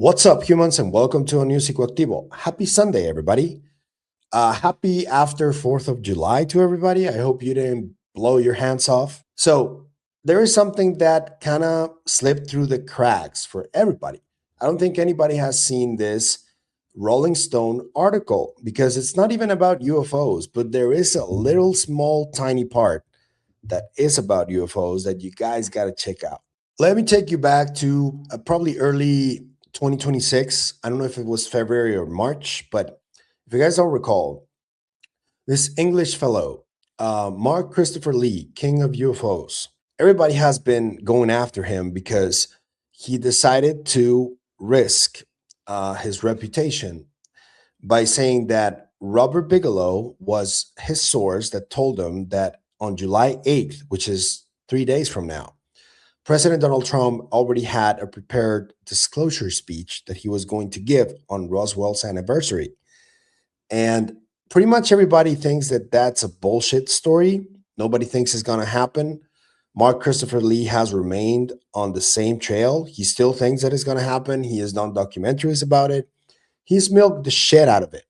What's up, humans, and welcome to a new Psicoactivo. Happy Sunday, everybody. Happy after 4th of July to everybody. I hope you didn't blow your hands off. So, there is something that kind of slipped through the cracks for everybody. I don't think anybody has seen this Rolling Stone article because it's not even about UFOs, but there is a little small, tiny part that is about UFOs that you guys got to check out. Let me take you back to probably early 2026. I don't know if it was February or March, but if you guys don't recall, this English fellow, Mark Christopher Lee, king of UFOs, everybody has been going after him because he decided to risk his reputation by saying that Robert Bigelow was his source that told him that on July 8th, which is 3 days from now, President Donald Trump already had a prepared disclosure speech that he was going to give on Roswell's anniversary. And pretty much everybody thinks that that's a bullshit story. Nobody thinks it's going to happen. Mark Christopher Lee has remained on the same trail. He still thinks that it's going to happen. He has done documentaries about it. He's milked the shit out of it,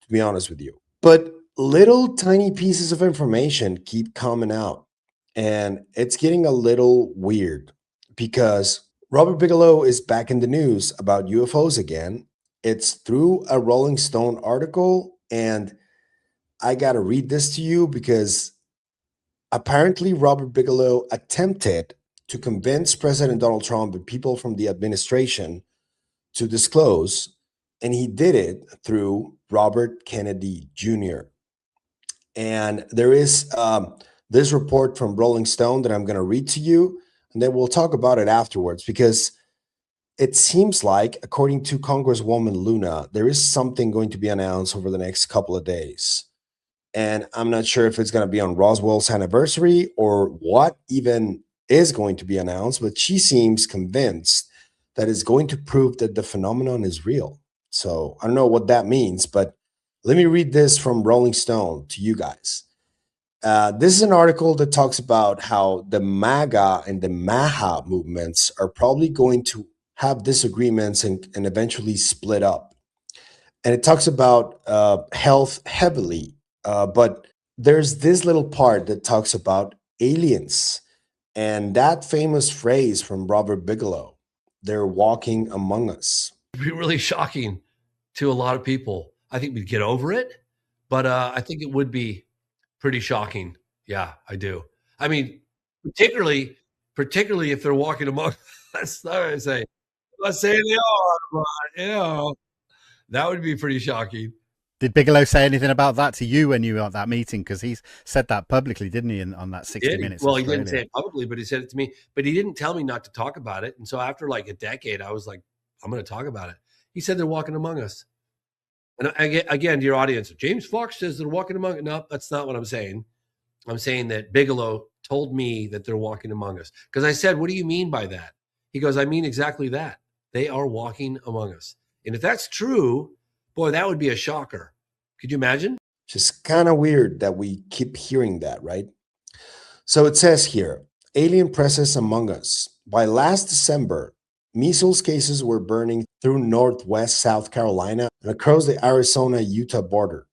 to be honest with you. But little tiny pieces of information keep coming out. And it's getting a little weird because Robert Bigelow is back in the news about UFOs again. It's through a Rolling Stone article. And I got to read this to you because apparently Robert Bigelow attempted to convince President Donald Trump and people from the administration to disclose, and he did it through Robert Kennedy Jr. And there is this report from Rolling Stone that I'm going to read to you, and then we'll talk about it afterwards because it seems like, according to Congresswoman Luna, there is something going to be announced over the next couple of days. And I'm not sure if it's going to be on Roswell's anniversary or what even is going to be announced, but she seems convinced that it's going to prove that the phenomenon is real. So I don't know what that means, but let me read this from Rolling Stone to you guys. This is an article that talks about how the MAGA and the MAHA movements are probably going to have disagreements and eventually split up. And it talks about health heavily, but there's this little part that talks about aliens and that famous phrase from Robert Bigelow, they're walking among us. It'd be really shocking to a lot of people. I think we'd get over it, but I think it would be pretty shocking. Yeah, I do. I mean, particularly if they're walking among us. I say, I'm not saying they are, but that would be pretty shocking. Did Bigelow say anything about that to you when you were at that meeting? Because he's said that publicly, didn't he, on that 60 Minutes? Well, he didn't say it publicly, but he said it to me. But he didn't tell me not to talk about it. And so after like a decade, I was like, I'm going to talk about it. He said they're walking among us. And again, to your audience, James Fox says they're walking among us. No, that's not what I'm saying. I'm saying that Bigelow told me that they're walking among us. Because I said, what do you mean by that? He goes, I mean exactly that. They are walking among us. And if that's true, boy, that would be a shocker. Could you imagine? Just kind of weird that we keep hearing that, right? So it says here, alien presence among us. By last December, measles cases were burning through northwest South Carolina and across the Arizona-Utah border.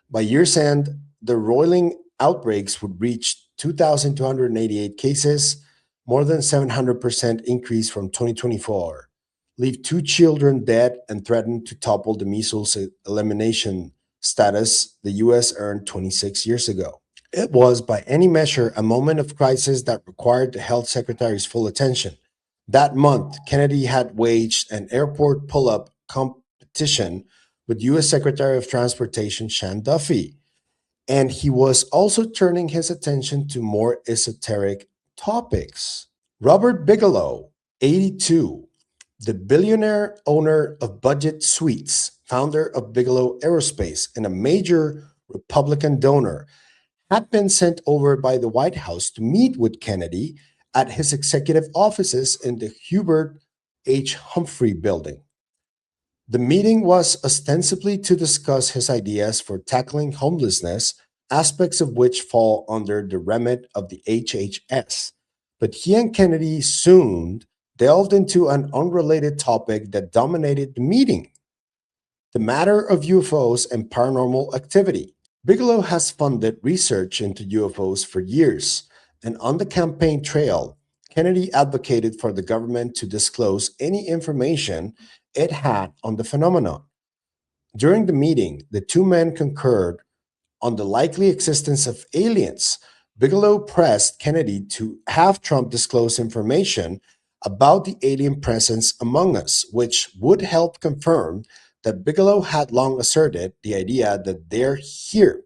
By year's end, the roiling outbreaks would reach 2,288 cases, more than 700% increase from 2024, leave 2 children dead and threaten to topple the measles elimination status the U.S. earned 26 years ago. It was, by any measure, a moment of crisis that required the health secretary's full attention. That month, Kennedy had waged an airport pull-up competition with U.S. Secretary of Transportation Sean Duffy, and he was also turning his attention to more esoteric topics. Robert Bigelow, 82, the billionaire owner of Budget Suites, founder of Bigelow Aerospace, and a major Republican donor, had been sent over by the White House to meet with Kennedy at his executive offices in the Hubert H. Humphrey building. The meeting was ostensibly to discuss his ideas for tackling homelessness, aspects of which fall under the remit of the HHS. But he and Kennedy soon delved into an unrelated topic that dominated the meeting: the matter of UFOs and paranormal activity. Bigelow has funded research into UFOs for years, and on the campaign trail, Kennedy advocated for the government to disclose any information it had on the phenomenon. During the meeting, the two men concurred on the likely existence of aliens. Bigelow pressed Kennedy to have Trump disclose information about the alien presence among us, which would help confirm that Bigelow had long asserted the idea that they're here.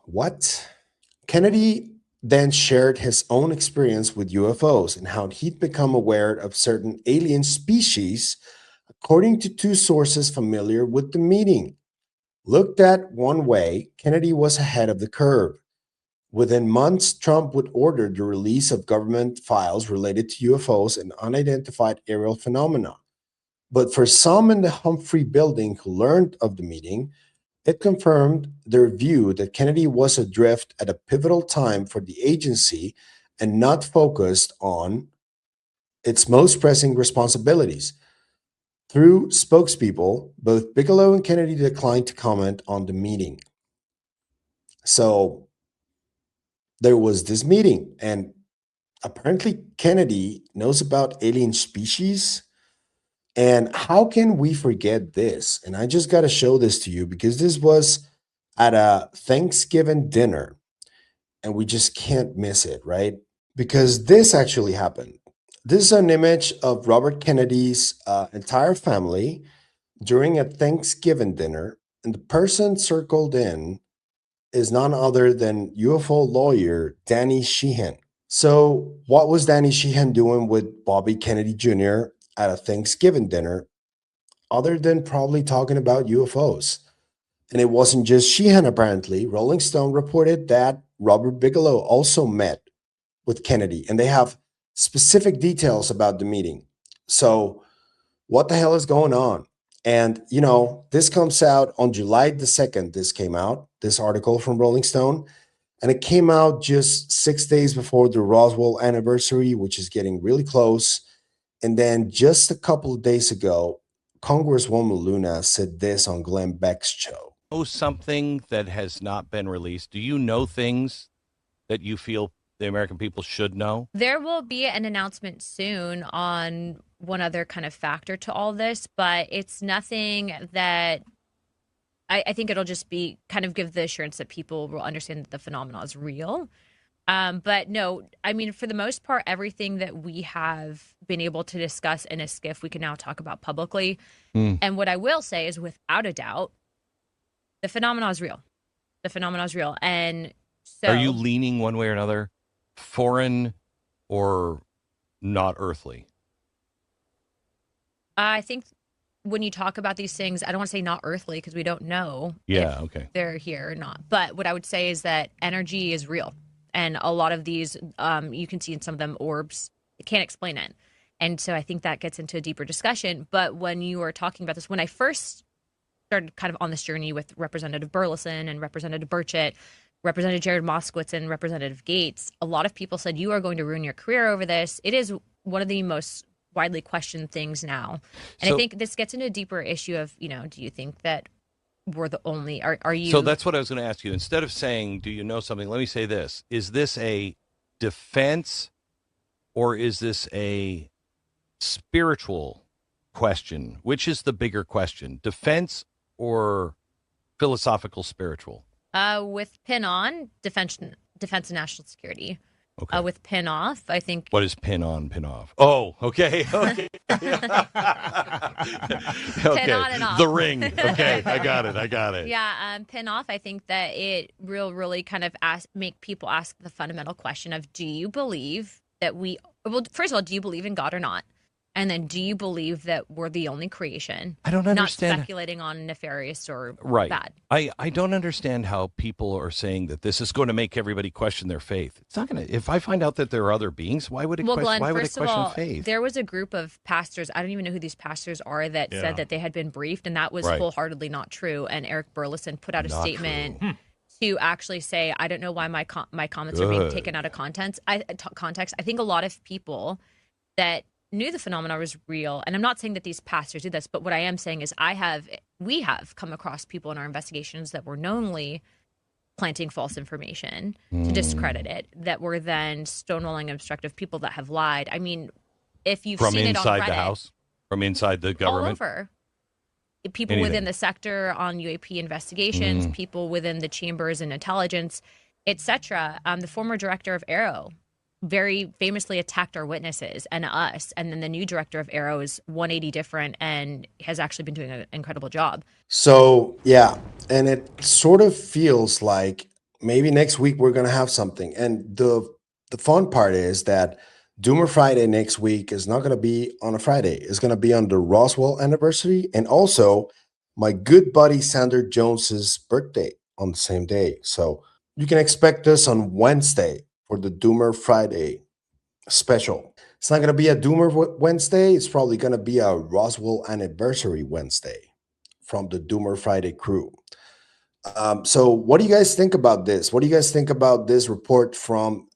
What? Kennedy then shared his own experience with UFOs and how he'd become aware of certain alien species, according to two sources familiar with the meeting. Looked at one way, Kennedy was ahead of the curve. Within months, Trump would order the release of government files related to UFOs and unidentified aerial phenomena. But for some in the Humphrey building who learned of the meeting, it confirmed their view that Kennedy was adrift at a pivotal time for the agency and not focused on its most pressing responsibilities. Through spokespeople, both Bigelow and Kennedy declined to comment on the meeting. So there was this meeting, and apparently Kennedy knows about alien species. And how can we forget this? And I just got to show this to you because this was at a Thanksgiving dinner, and we just can't miss it, right? Because this actually happened. This is an image of Robert Kennedy's entire family during a Thanksgiving dinner, and the person circled in is none other than UFO lawyer Danny Sheehan. So, what was Danny Sheehan doing with Bobby Kennedy Jr. at a Thanksgiving dinner, other than probably talking about UFOs? And it wasn't just Sheehan, apparently. Rolling Stone reported that Robert Bigelow also met with Kennedy, and they have specific details about the meeting. So, what the hell is going on? And, this comes out on July the 2nd. This came out, this article from Rolling Stone. And it came out just 6 days before the Roswell anniversary, which is getting really close. And then just a couple of days ago, Congresswoman Luna said this on Glenn Beck's show. Know something that has not been released? Do you know things that you feel the American people should know? There will be an announcement soon on one other kind of factor to all this, but it's nothing that I think it'll just be kind of give the assurance that people will understand that the phenomenon is real. But no, I mean, for the most part, everything that we have been able to discuss in a skiff, we can now talk about publicly. And what I will say is, without a doubt, the phenomenon is real. The phenomenon is real. And so, are you leaning one way or another, foreign or not earthly? I think when you talk about these things, I don't want to say not earthly because we don't know if they're here or not. But what I would say is that energy is real. And a lot of these, you can see in some of them orbs, you can't explain it. And so I think that gets into a deeper discussion. But when you were talking about this, when I first started kind of on this journey with Representative Burleson and Representative Burchett, Representative Jared Moskowitz and Representative Gates, a lot of people said, you are going to ruin your career over this. It is one of the most widely questioned things now. And I think this gets into a deeper issue of, do you think that we're the only, are you? So that's what I was going to ask you. Instead of saying, do you know something? Let me say this. Is this a defense or is this a spiritual question? Which is the bigger question, defense or philosophical spiritual? With pin on, defense and national security. Okay. With pin off, I think. What is pin on, pin off? Oh, okay. Okay. Pin on and off. The ring. Okay, I got it. Yeah, pin off, I think that it really kind of make people ask the fundamental question of, do you believe that first of all, do you believe in God or not? And then, do you believe that we're the only creation? I don't understand. Not speculating on nefarious or bad. I don't understand how people are saying that this is going to make everybody question their faith. It's not going to. If I find out that there are other beings, why would it question faith? There was a group of pastors. I don't even know who these pastors are that said that they had been briefed, and that was wholeheartedly not true. And Eric Burleson put out a statement to actually say, I don't know why my comments are being taken out of context. I think a lot of people that knew the phenomena was real. And I'm not saying that these pastors did this, but what I am saying is we have come across people in our investigations that were knowingly planting false information to discredit it, that were then stonewalling obstructive people that have lied. I mean, if you've from seen it on Reddit, inside the house, from inside the government, all over. People within the sector on UAP investigations, people within the chambers and intelligence, etc. The former director of AARO very famously attacked our witnesses and us, and then the new director of AARO is 180 different and has actually been doing an incredible job. So yeah, and it sort of feels like maybe next week we're gonna have something. And the fun part is that Doomer Friday next week is not going to be on a Friday. It's going to be on the Roswell anniversary, and also my good buddy Sander Jones's birthday on the same day. So you can expect this on Wednesday for the Doomer Friday special. It's not going to be a Doomer Wednesday. It's probably going to be a Roswell anniversary Wednesday from the Doomer Friday crew. So what do you guys think about this? What do you guys think about this report from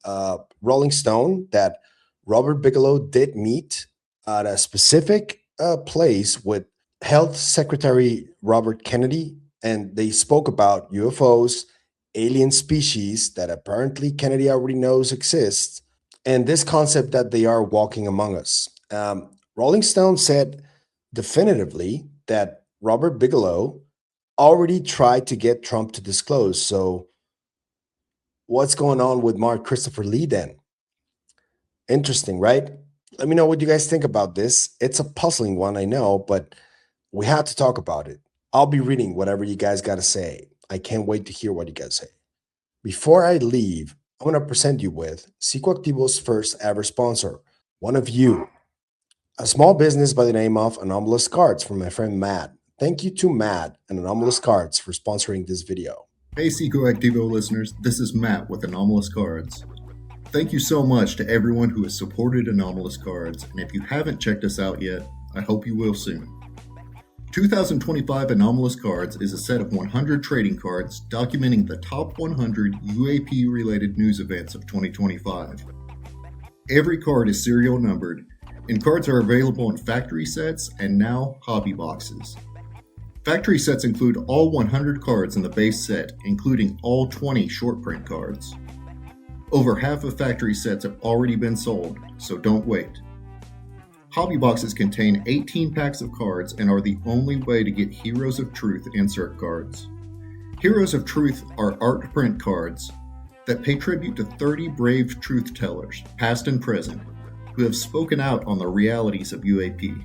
Rolling Stone that Robert Bigelow did meet at a specific place with Health Secretary Robert Kennedy, and they spoke about UFOs, alien species that apparently Kennedy already knows exist, and this concept that they are walking among us. Rolling Stone said definitively that Robert Bigelow already tried to get Trump to disclose. So what's going on with Mark Christopher Lee then? Interesting, right? Let me know what you guys think about this. It's a puzzling one, I know, but we have to talk about it. I'll be reading whatever you guys got to say. I can't wait to hear what you guys say. Before I leave, I'm going to present you with Psicoactivo's first ever sponsor, one of you, a small business by the name of Anomalous Cards from my friend Matt. Thank you to Matt and Anomalous Cards for sponsoring this video. Hey Psicoactivo listeners, this is Matt with Anomalous Cards. Thank you so much to everyone who has supported Anomalous Cards, and if you haven't checked us out yet, I hope you will soon. 2025 Anomalous Cards is a set of 100 trading cards documenting the top 100 UAP-related news events of 2025. Every card is serial numbered, and cards are available in factory sets and now hobby boxes. Factory sets include all 100 cards in the base set, including all 20 short print cards. Over half of factory sets have already been sold, so don't wait. Hobby boxes contain 18 packs of cards and are the only way to get Heroes of Truth insert cards. Heroes of Truth are art print cards that pay tribute to 30 brave truth tellers, past and present, who have spoken out on the realities of UAP.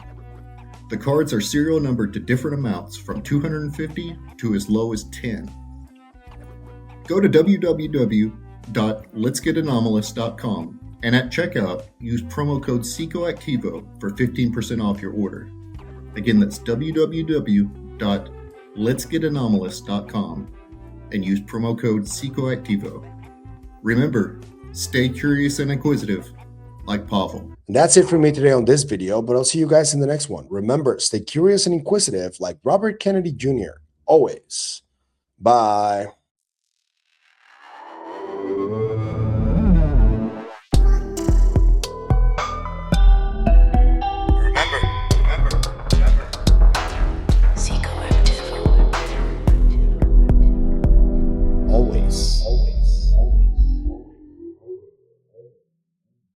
The cards are serial numbered to different amounts from 250 to as low as 10. Go to www.letsgetanomalous.com and at checkout, use promo code Psicoactivo for 15% off your order. Again, that's www.letsgetanomalous.com and use promo code Psicoactivo. Remember, stay curious and inquisitive, like Pavel. And that's it for me today on this video, but I'll see you guys in the next one. Remember, stay curious and inquisitive like Robert Kennedy Jr. Always. Bye. Always.